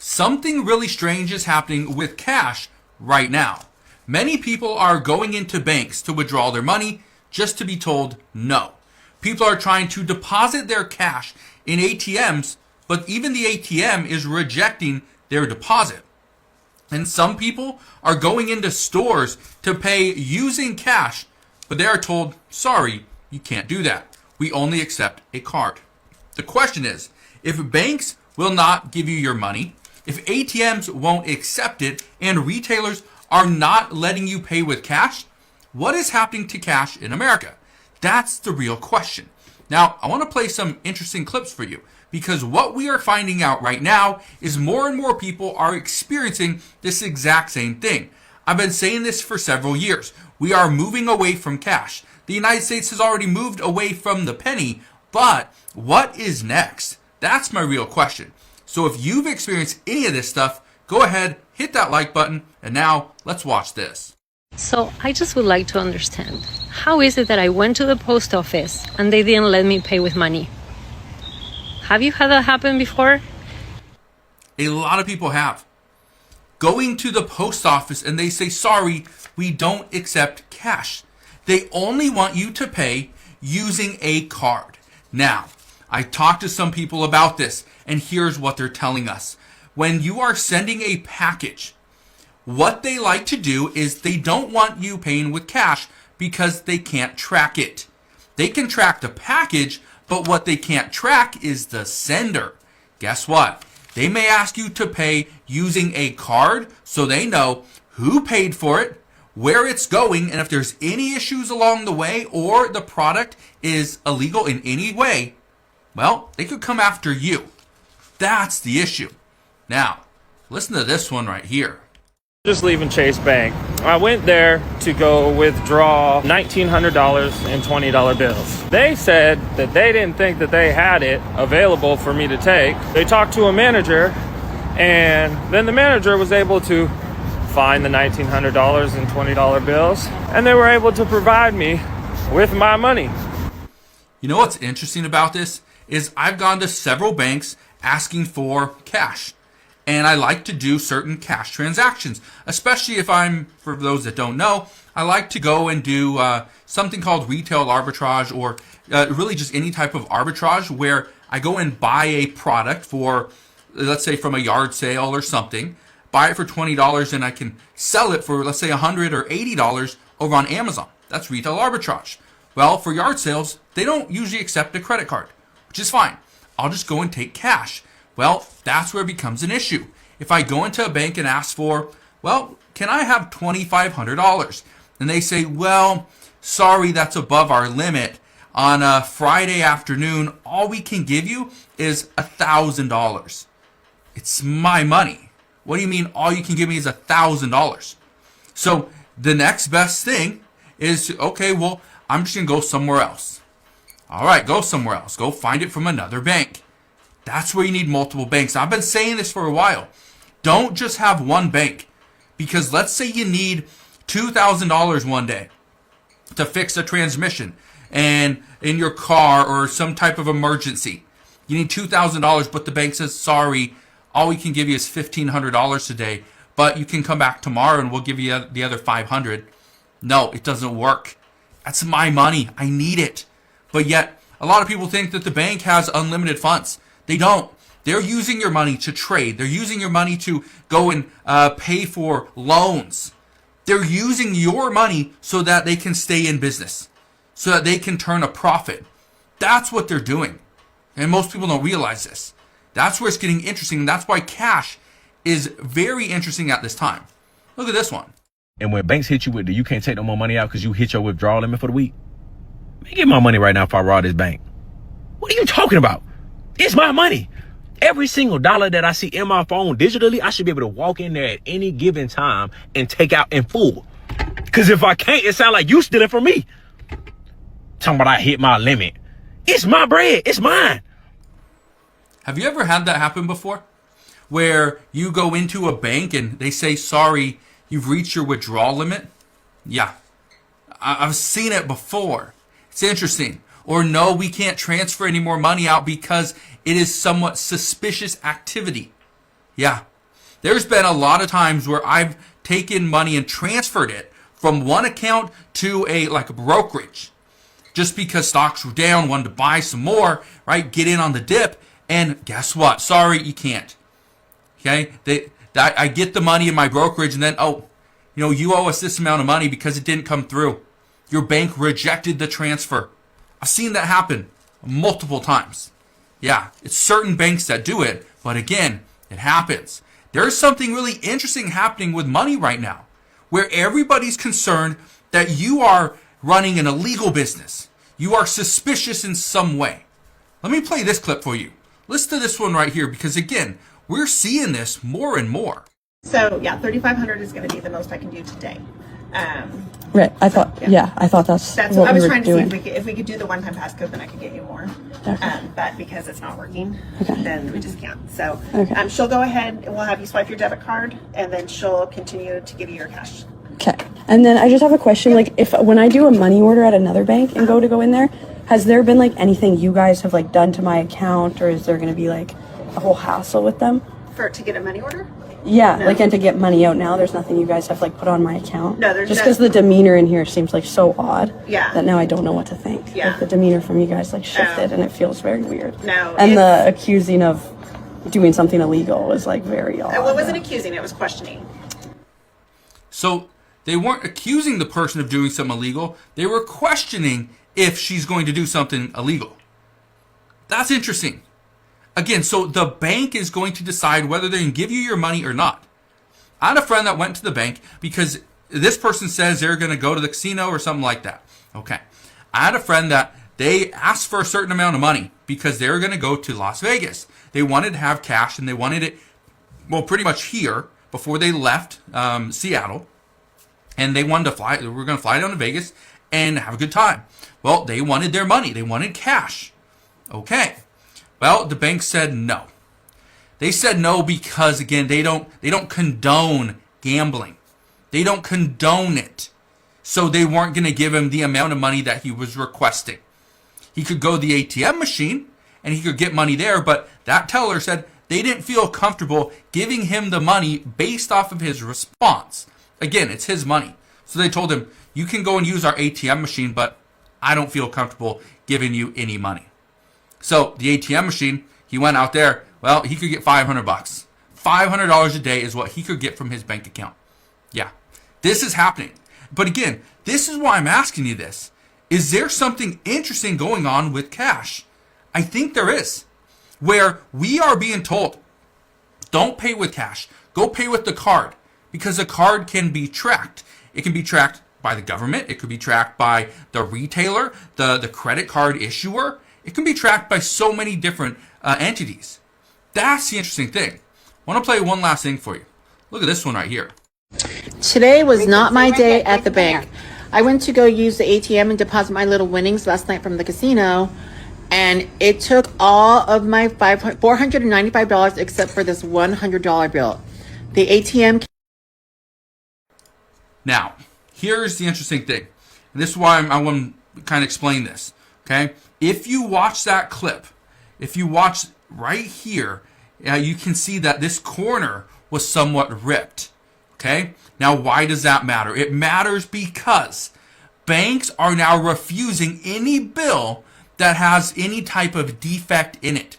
Something really strange is happening with cash right now. Many people are going into banks to withdraw their money just to be told no. People are trying to deposit their cash in ATMs, but even the ATM is rejecting their deposit. And some people are going into stores to pay using cash, but they are told, sorry, you can't do that. We only accept a card. The question is, if banks will not give you your money, if ATMs won't accept it, and retailers are not letting you pay with cash, what is happening to cash in America? That's the real question. Now, I want to play some interesting clips for you, because what we are finding out right now is more and more people are experiencing this exact same thing. I've been saying this for several years. We are moving away from cash. The United States has already moved away from the penny, but what is next? That's my real question. So if you've experienced any of this stuff, go ahead, hit that like button, and now let's watch this. So I just would like to understand, how is it that I went to the post office and they didn't let me pay with money? Have you had that happen before? A lot of people have. Going to the post office and they say, sorry, we don't accept cash. They only want you to pay using a card. Now, I talked to some people about this, and here's what they're telling us. When you are sending a package, what they like to do is they don't want you paying with cash because they can't track it. They can track the package, but what they can't track is the sender. Guess what? They may ask you to pay using a card so they know who paid for it, where it's going, and if there's any issues along the way or the product is illegal in any way, well, they could come after you. That's the issue. Now, listen to this one right here. Just leaving Chase Bank. I went there to go withdraw $1,900 in $20 bills. They said that they didn't think that they had it available for me to take. They talked to a manager, and then the manager was able to find the $1,900 in $20 bills, and they were able to provide me with my money. You know what's interesting about this is I've gone to several banks asking for cash. And I like to do certain cash transactions, especially if for those that don't know, I like to go and do something called retail arbitrage, or really just any type of arbitrage where I go and buy a product for, let's say from a yard sale or something, buy it for $20 and I can sell it for, let's say $100 or $80 over on Amazon. That's retail arbitrage. Well, for yard sales, they don't usually accept a credit card, which is fine. I'll just go and take cash. Well, that's where it becomes an issue. If I go into a bank and ask for, well, can I have $2,500? And they say, well, sorry, that's above our limit. On a Friday afternoon, all we can give you is $1,000. It's my money. What do you mean all you can give me is $1,000? So the next best thing is, okay, well, I'm just going to go somewhere else. All right, go somewhere else. Go find it from another bank. That's where you need multiple banks. I've been saying this for a while. Don't just have one bank. Because let's say you need $2,000 one day to fix a transmission and in your car or some type of emergency. You need $2,000, but the bank says, sorry, all we can give you is $1,500 today, but you can come back tomorrow and we'll give you the other $500. No, it doesn't work. That's my money. I need it. But yet, a lot of people think that the bank has unlimited funds. They don't. They're using your money to trade. They're using your money to go and pay for loans. They're using your money so that they can stay in business, so that they can turn a profit. That's what they're doing. And most people don't realize this. That's where it's getting interesting. And that's why cash is very interesting at this time. Look at this one. And when banks hit you with you can't take no more money out because you hit your withdrawal limit for the week. Man, get my money right now if I rob this bank. What are you talking about? It's my money. Every single dollar that I see in my phone digitally, I should be able to walk in there at any given time and take out in full. Because if I can't, it sounds like you stealing from me. Talking about I hit my limit. It's my bread. It's mine. Have you ever had that happen before? Where you go into a bank and they say, sorry, you've reached your withdrawal limit? Yeah. I've seen it before. It's interesting. Or no, we can't transfer any more money out because it is somewhat suspicious activity. Yeah, There's been a lot of times where I've taken money and transferred it from one account to a brokerage, just because stocks were down, wanted to buy some more, right? Get in on the dip, and guess what? Sorry, you can't. Okay, I get the money in my brokerage, and then you owe us this amount of money because it didn't come through. Your bank rejected the transfer. I've seen that happen multiple times. Yeah, it's certain banks that do it, but again, it happens. There's something really interesting happening with money right now, where everybody's concerned that you are running an illegal business. You are suspicious in some way. Let me play this clip for you. Listen to this one right here, because again, we're seeing this more and more. So yeah, 3,500 is going to be the most I can do today. Right. I thought. Yeah. I thought that's what what I we was were trying to doing. see if we could do the one-time passcode, then I could get you more. Okay. But because it's not working, Okay. then we just can't. So Okay. she'll go ahead and we'll have you swipe your debit card, and then she'll continue to give you your cash. Okay. And then I just have a question. Like, if when I do a money order at another bank and go in there, has there been anything you guys have done to my account, or is there going to be a whole hassle with them? To get a money order? Yeah, No. and to get money out now, there's nothing you guys have put on my account. No, there's just no- because the demeanor in here seems so odd. Yeah. That now I don't know what to think. Yeah. The demeanor from you guys shifted, and it feels very weird. No, And it's- the accusing of doing something illegal was very odd. Well, it wasn't accusing, it was questioning. So they weren't accusing the person of doing something illegal. They were questioning if she's going to do something illegal. That's interesting. Again, so the bank is going to decide whether they can give you your money or not. I had a friend that went to the bank because this person says they're going to go to the casino or something like that. Okay. I had a friend that they asked for a certain amount of money because they were going to go to Las Vegas. They wanted to have cash, and they wanted it, pretty much here before they left Seattle. And they wanted to fly. They were going to fly down to Vegas and have a good time. Well, they wanted their money. They wanted cash. Okay. Well, the bank said no. They said no because, again, they don't condone gambling. They don't condone it. So they weren't going to give him the amount of money that he was requesting. He could go to the ATM machine and he could get money there, but that teller said they didn't feel comfortable giving him the money based off of his response. Again, it's his money. So they told him, you can go and use our ATM machine, but I don't feel comfortable giving you any money. So the ATM machine, he went out there. Well, he could get $500. $500 a day is what he could get from his bank account. Yeah, this is happening. But again, this is why I'm asking you this. Is there something interesting going on with cash? I think there is. Where we are being told, don't pay with cash. Go pay with the card. Because a card can be tracked. It can be tracked by the government. It could be tracked by the retailer, the credit card issuer. It can be tracked by so many different entities. That's the interesting thing. I want to play one last thing for you. Look at this one right here. Today was not my day at the bank. I went to go use the ATM and deposit my little winnings last night from the casino, and it took all of my $495 except for this $100 bill. The ATM. Now, here's the interesting thing. And this is why I want to kind of explain this. Okay? If you watch that clip, if you watch right here, you can see that this corner was somewhat ripped. Okay? Now, why does that matter? It matters because banks are now refusing any bill that has any type of defect in it.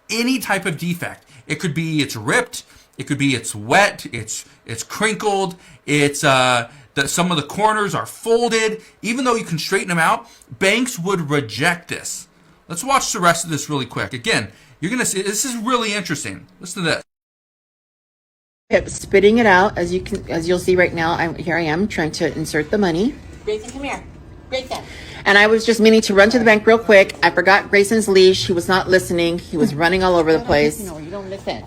Any type of defect. It could be it's ripped. It could be it's wet. It's crinkled. It's some of the corners are folded. Even though you can straighten them out, banks would reject this. Let's watch the rest of this really quick. Again, you're gonna see this is really interesting. Listen to this. Kept spitting it out, as you'll see right now. Here I am trying to insert the money. Grayson, come here. Grayson. And I was just meaning to run to the bank real quick. I forgot Grayson's leash. He was not listening. He was running all over the place. No, you don't listen.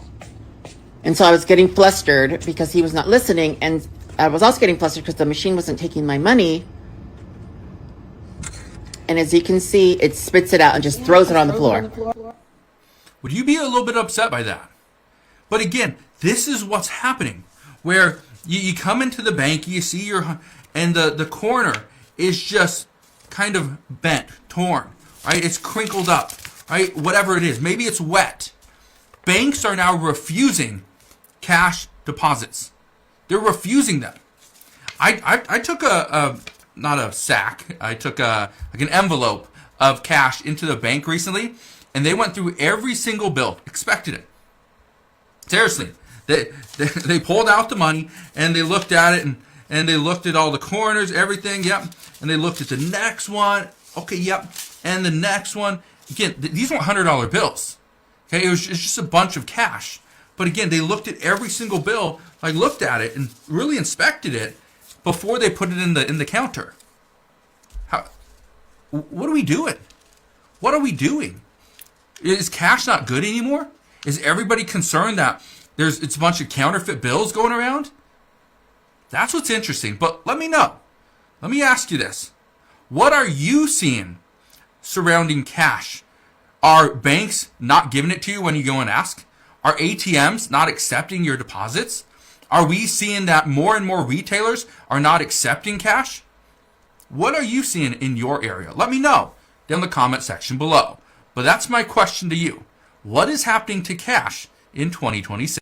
And so I was getting flustered because he was not listening. And I was also getting flustered because the machine wasn't taking my money. And as you can see, it spits it out and just throws it on the floor. Would you be a little bit upset by that? But again, this is what's happening. Where you come into the bank, you see and the corner is just kind of bent, torn, right? It's crinkled up, right? Whatever it is. Maybe it's wet. Banks are now refusing cash deposits. They're refusing them. I took not a sack. I took like an envelope of cash into the bank recently, and they went through every single bill, expected it. Seriously, they pulled out the money and they looked at it and they looked at all the corners, everything, yep. And they looked at the next one, okay, yep. And the next one, again, these weren't $100 bills. Okay, it's just a bunch of cash. But again, they looked at every single bill, like looked at it and really inspected it before they put it in the counter. What are we doing? What are we doing? Is cash not good anymore? Is everybody concerned that it's a bunch of counterfeit bills going around? That's what's interesting. But let me know. Let me ask you this. What are you seeing surrounding cash? Are banks not giving it to you when you go and ask? Are ATMs not accepting your deposits? Are we seeing that more and more retailers are not accepting cash? What are you seeing in your area? Let me know down in the comment section below. But that's my question to you. What is happening to cash in 2026?